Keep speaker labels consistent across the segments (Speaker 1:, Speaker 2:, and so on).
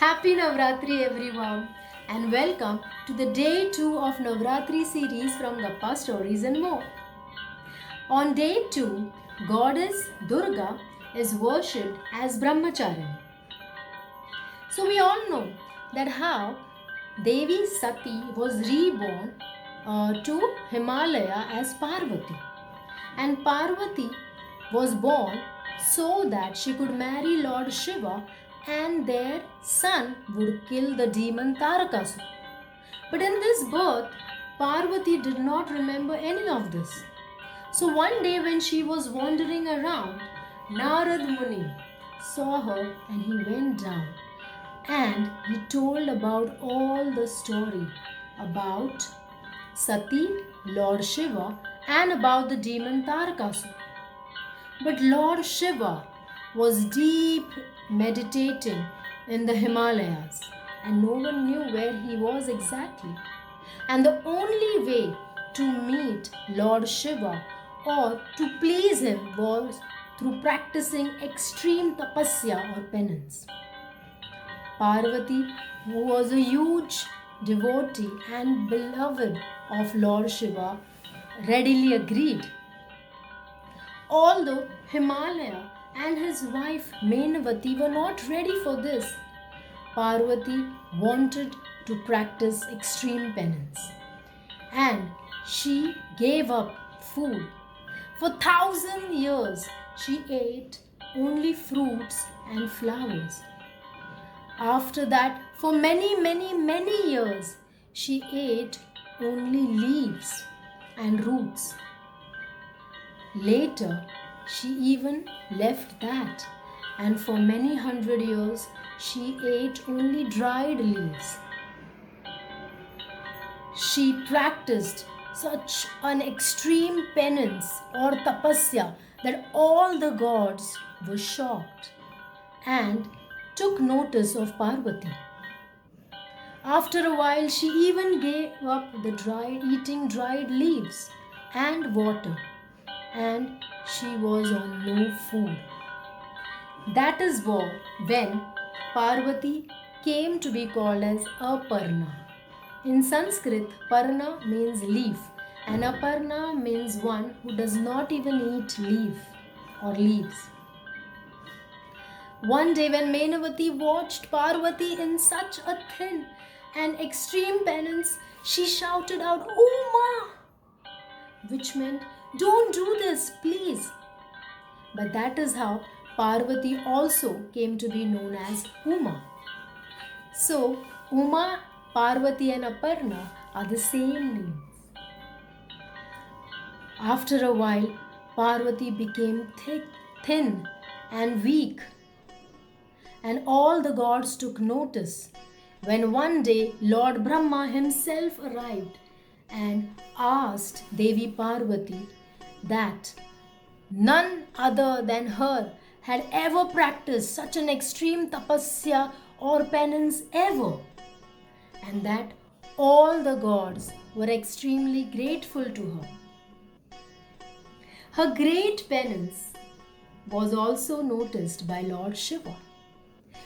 Speaker 1: Happy Navratri everyone and welcome to the day 2 of Navratri series from Gappa Stories and more. On day 2, goddess Durga is worshipped as Brahmacharini. So we all know that how Devi Sati was reborn to Himalaya as Parvati, and Parvati was born so that she could marry Lord Shiva and their son would kill the demon Tarakasura. But in this birth, Parvati did not remember any of this. So one day when she was wandering around, Narad Muni saw her and he went down and he told about all the story about Sati, Lord Shiva, and about the demon Tarakasura. But Lord Shiva was deep meditating in the Himalayas and no one knew where he was exactly. And the only way to meet Lord Shiva or to please him was through practicing extreme tapasya or penance. Parvati, who was a huge devotee and beloved of Lord Shiva, readily agreed. Although Himalaya and his wife Menavati were not ready for this, Parvati wanted to practice extreme penance and she gave up food. For 1,000 years, she ate only fruits and flowers. After that, for many years, she ate only leaves and roots. Later, she even left that, and for many hundred years, she ate only dried leaves. She practiced such an extreme penance or tapasya that all the gods were shocked and took notice of Parvati. After a while, she even gave up eating dried leaves and water, and she was on no food. That is when Parvati came to be called as Aparna. In Sanskrit, Parna means leaf and Aparna means one who does not even eat leaf or leaves. One day when Menavati watched Parvati in such a thin and extreme penance, she shouted out, "Uma!" which meant, "Don't do this, please." But that is how Parvati also came to be known as Uma. So, Uma, Parvati and Aparna are the same names. After a while, Parvati became thin and weak, and all the gods took notice when one day Lord Brahma himself arrived and asked Devi Parvati that none other than her had ever practiced such an extreme tapasya or penance ever, and that all the gods were extremely grateful to her. Her great penance was also noticed by Lord Shiva.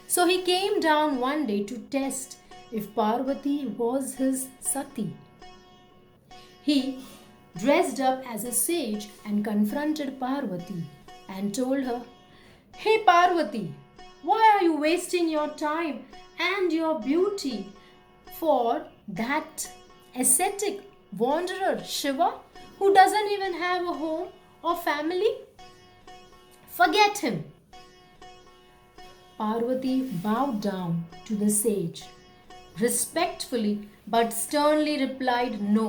Speaker 1: So he came down one day to test if Parvati was his Sati. He dressed up as a sage and confronted Parvati and told her, "Hey Parvati, why are you wasting your time and your beauty for that ascetic wanderer Shiva who doesn't even have a home or family? Forget him." Parvati bowed down to the sage, respectfully but sternly replied, "No.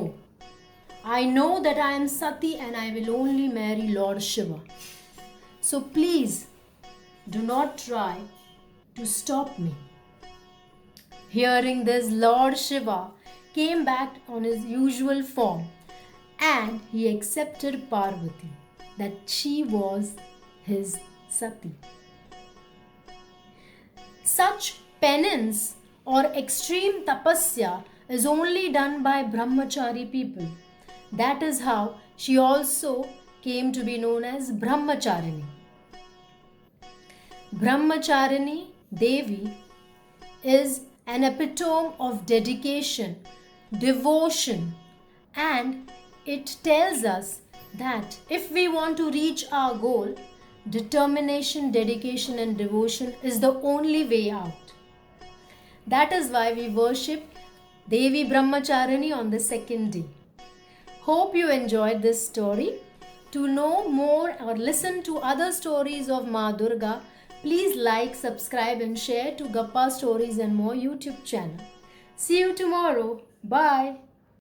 Speaker 1: I know that I am Sati and I will only marry Lord Shiva. So please do not try to stop me." Hearing this, Lord Shiva came back on his usual form and he accepted Parvati, that she was his Sati. Such penance or extreme tapasya is only done by brahmachari people. That is how she also came to be known as Brahmacharini. Brahmacharini Devi is an epitome of dedication, devotion, and it tells us that if we want to reach our goal, determination, dedication, and devotion is the only way out. That is why we worship Devi Brahmacharini on the second day. Hope you enjoyed this story. To know more or listen to other stories of Ma Durga, please like, subscribe, and share to Gappa Stories and More YouTube channel. See you tomorrow. Bye.